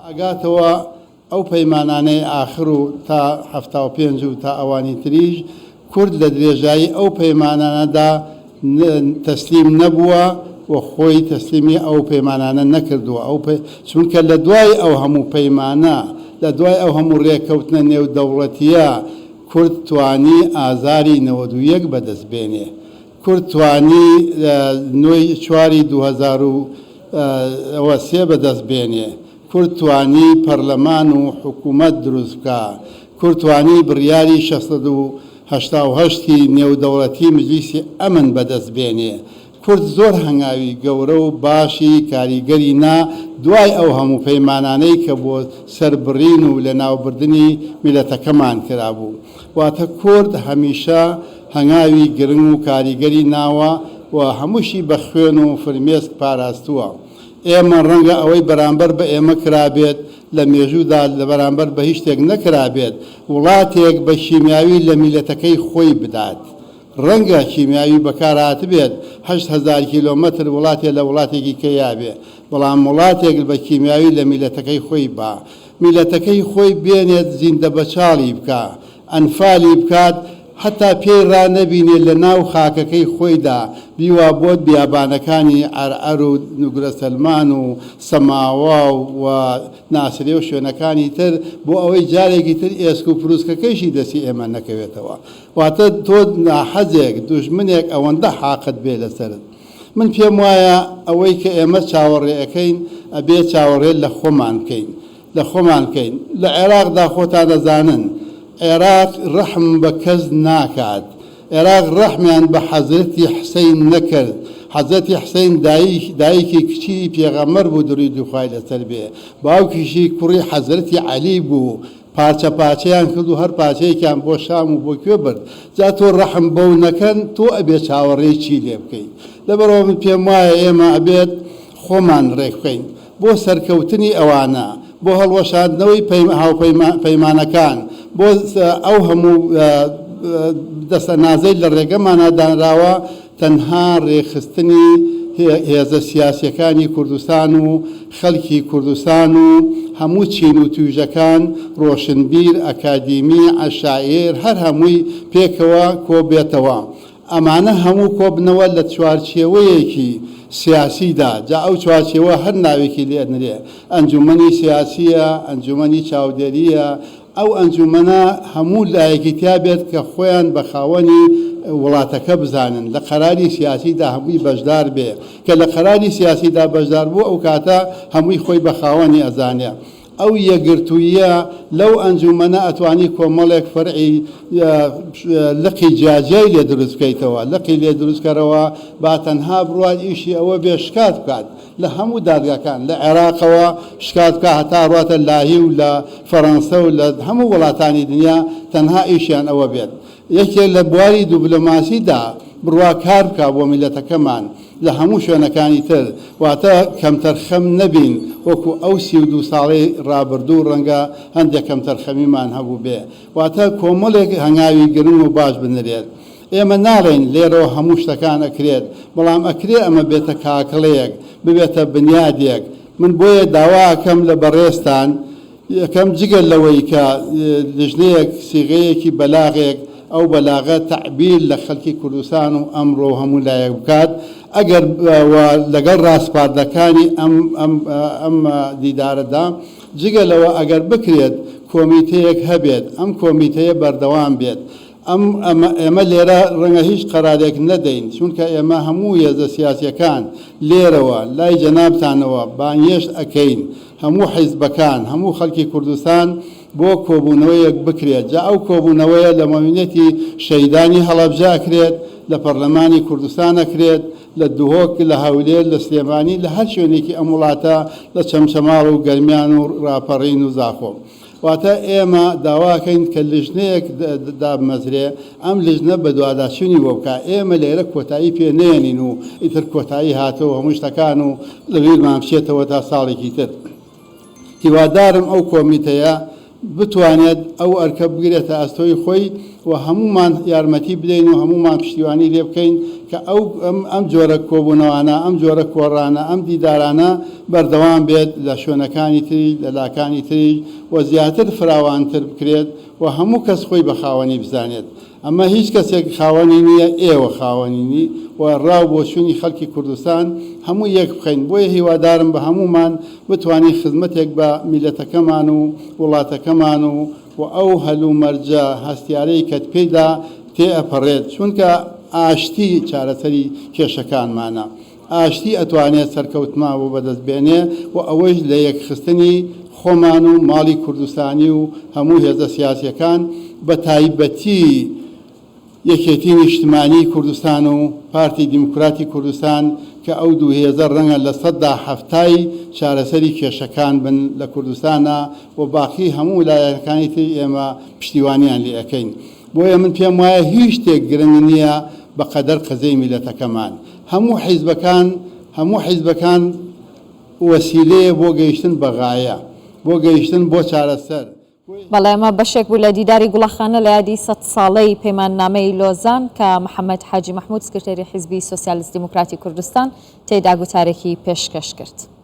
ئەگاتەوە ئەو پەیمانانەی ئاخر و تا 75 و تا ئەوانی تریژ کورد لە درێژایی ئەو پەیمانانەدا تەسلیم نەبووە و خۆی تەسلیمی ئەو پەیمانانە نەکردووە. چونکە لە دوای ئەو هەموو پەیمانە، لە دوای ئەو هەموو ڕێککەوتنە نێودەوڵەتیە، کورد توانی ئازاری 91 بەدەست بێنێ. کورد توانی 4/2003 بەدەست بێنێ. کورد توانی پەرلەمان و حکوومەت دروست بکە. کورد توانی بڕیاری 688 نێودەوڵەتی مجلیسی ئەمن بەدەست بێنێ. کورد زۆر هەنگاوی گەورە و باشی کاریگەری نا دوای ئەو هەموو پەیمانانەی کە بۆ سەربڕین و لە ناوبردنی میلەتەکەمان کرابوو. واتە کورد هەمیشە هەنگاوی گرنگ و کاریگەری ناوە و هەمووشی بە خوێن و فرمێسک پاراستووە. ئێمە ڕەنگە ئەوەی بەرامبەر بە ئێمە کرابێت لە مێژوودا لە بەرامبەر بە هیچ شتێک نەکرابێت وڵاتێک بە کیمیاوی لە میلەتەکەی خۆی بدات. ڕەنگە کیمیاوی بەکارهات بێت 8,000 کیلۆمەتر وڵاتێ لە وڵاتێکی کەیابێ، بەڵام وڵاتێک بە کیمیاوی لە میلەتەکەی خۆی با، میلەتەکەی خۆی بێنێت زیندە بەچاڵی بکە، ئەنفالی بکات، حتا پێی ڕانەبینێ لە ناو خاکەکەی خۆیدا بیوا بۆت بیابانەکانی عەرعەر و نوگرە سەلمان و سەماوا و ناسرێ و شوێنەکانی تر بۆ ئەوەی جارێکی تر ئێسک و پرووسکەکەیشی دەستی ئێمە نەکەوێتەوە. واتە تۆ ناحەزێک دوژمنێک ئەوەندە حاقت بێ لەسەرت. من پێم وایە ئەوەی کە ئێمە چاوەڕێەکەین ئەبێ چاوەڕێ لە خۆمان بکەین، لە خۆمان بکەین. لە عێراقدا خۆتان دەزانن عێراق ڕەحم بە کەس ناکات. عێراق ڕەحمیان بە حەزرەتی حسەین نەکرد. حەزرەتی حسەین دایکی کچی پێغەمبەر بوو درود و خوای لەسەر بێ، باوکیشی کوڕی حەزرەتی عەلی بوو، پارچە پارچەیان کرد و هەر پارچەیەکیان بۆ شام و بۆ کوێ برد. جا تۆ ڕەحم بەو نەکەن، تۆ ئەبێ چاوەڕێی چی لێ بکەین. لەبەرەوە من پێم وایە ئێمە ئەبێت خۆمان ڕێک بکەین بۆ سەرکەوتنی ئەوانە، بۆ هەڵوەشاندنەوەی پەیمانەکان، بۆ ئەو هەموو دەستە نازەی لە ڕێگەمانە دانراوە تەنها ڕێخستنی هێزە سیاسیەکانی کوردستان و خەڵکی کوردستان و هەموو چین و توێژەکان، ڕۆشنبیر، ئەکادیمی، عەشایر، هەر هەمووی پێکەوە کۆبێتەوە. ئەمانە هەموو کۆبنەوە لە چوارچێوەیەکی سیاسیدا. جا ئەو چوارچێوە هەر ناوێکی لێ نرێ، ئەنجومەنی سیاسیە، ئەنجومەنی چاودێریە. ئەو ئەنجومەنە هەموو لایەکی تیا بێت کە خۆیان بە خاوەنی وڵاتەکە بزانن، لە قەراری سیاسیدا هەمووی بەشدار بێ، کە لە قەراری سیاسیدا بەشدار بوو ئەو کاتە هەمووی خۆی بە خاوەنی ئەزانێ. ئەو یەکگرتوویە لەو ئەنجومەنە ئەتوانی کۆمەڵێک فەرعی لقی جیاجیای لێ دروست بکەیتەوە، لقی لێ دروستکەرەوە با تەنها بڕوات ئیشی ئەوە بێ شکات بکات لە هەموو دادگاکان، لە عێراقەوە شکات بکات هەتا ڕاتە لاهی و لە فەڕەنسە و لە هەموو وڵاتانی دنیا تەنها ئیشیان ئەوە بێت. یەکێک لە بواری دیبلۆماسیدا بڕوا کار بکە بۆ میلەتەکەمان لە هەموو شوێنەکانی تر، واتە کەمتەرخەم نەبین وەکو ئەو 32 ساڵەی ڕابردوو ڕەنگە هەندێک کەمتەرخەمیمان هەبوو بێ، واتە کۆمەڵێک هەنگاوی گرنگ و باش بنرێت. ئێمە ناڵێن لێرەوە هەموو شتەکان ئەکرێت، بەڵام ئەکرێ ئەمە بێتە کاکڵەیەک، ببێتە بنیادێک. من بۆیە داواکەم لە بەڕێستان یەکەم جگەل لەوەی کە لژنەیەک سیغەیەکی بەلاغێک ئەو بەلاغە تەعبیر لە خەڵکی کوردستان و ئەمڕۆ هەموو لایەک بکات، ئەگەر لەگەڵ ڕاستپاردەکانی ئەم دیدارەدا جگەلەوە ئەگەر بکرێت کۆمیتەیەک هەبێت، ئەم کۆمیتەیە بەردەوام بێت. ئێمە لێرە ڕەنگە هیچ قەرارێک نەدەین، چونکە ئێمە هەموو هێزە سیاسیەکان لێرەوە لای جەنابتانەوە بانگێشت ئەکەین، هەموو حیزبەکان، هەموو خەڵکی کوردستان بۆ کۆبوونەوەیەک بکرێت. جا ئەو کۆبوونەوەیە لە مەوینەتی شەیدانی هەڵەبجە ئەکرێت، لە پەرلەمانی کوردستان ئەکرێت، لە دوهۆک، لە هەولێر، لە سلێمانی، لە هەر شوێنێکی ئەم وڵاتە، لە چەمچەماڵ و گەرمیان و ڕاپەڕین و زاخۆ. واتە ئێمە داواکەین کە لژنەیەک دابمەزرێ، ئەم لژنە بە دوواداچوونی بۆ بکە. ئێمە لێرە کۆتایی پێ نێنین و ئیتر کۆتایی هاتەوە هەموو شتەکان و لەبیرمان بچێتەوە تا ساڵێکی تر. هیوادارم ئەو کۆمیتەیە بتوانێت ئەو ئەرکە بگرێتە ئەستۆی خۆی و هەمومان یارمەتی بدەین و هەمومان پشتیوانی لێ بکەین کە ئەم جۆرە کۆبوونەوانە ئەم جۆرە کۆڕانە ئەم دیدارانە بەردەوام بێت لە شوێنەکانی تری لە لاکانی تری و زیاتر فراوانتر بکرێت و هەموو کەس خۆی بە خاوەنی بزانێت. ئەمە هیچ کەسێک خاوەنی نییە، ئێوە خاوەنینی و ڕاو بۆ چوونی خەڵکی کوردستان هەموو یەک بخەین. بۆیە هیوادارم بە هەمومان بتوانین خزمەتێک بە میلەتەکەمان و وڵاتەکەمان و ئەو هەلوو مەرجە هەستیارەی کە پێدا تێئەپەڕێت، چونکە ئاشتی چارەسەری کێشەکانمانە. ئاشتی ئەتوانێت سەرکەوتمان بۆ بەدەستبێنێ و ئەوەش لە یەکخستنی خۆمان و ماڵی کوردستانی و هەموو هێزە سیاسیەکان بە تایبەتی یەکێتی نیشتمانی کوردستان و پارتی دیموکراتی کوردستان کە ئەو دوو هێزە ڕەنگە لە ١٧٠ چارەسەری کێشەکان بن لە کوردستانە و باقی هەموو ویلایەتەکانی تری ئێمە پشتیوانیان لێ ئەەکەین. بۆیە من پێم وایە هیچ شتێک گرنگ نییە بەقەدەر قەزەی میلەتەکەمان. هەموو حیزبەکان وەسیلەیە بۆ گەیشتن بە غایە، بۆ گەیشتن بۆ چارەسەر. بەڵێ ئەمە بەشێک بوو لە دیداری گوڵەخانە لە یادی 100 ساڵەی پەیماننامەی لۆزان کە محەممەد حاجی مەحموود سکرتێری حیزبی سۆسیالیست دیموکراتی کوردستان تێدا گوتارێکی پێشکەش کرد.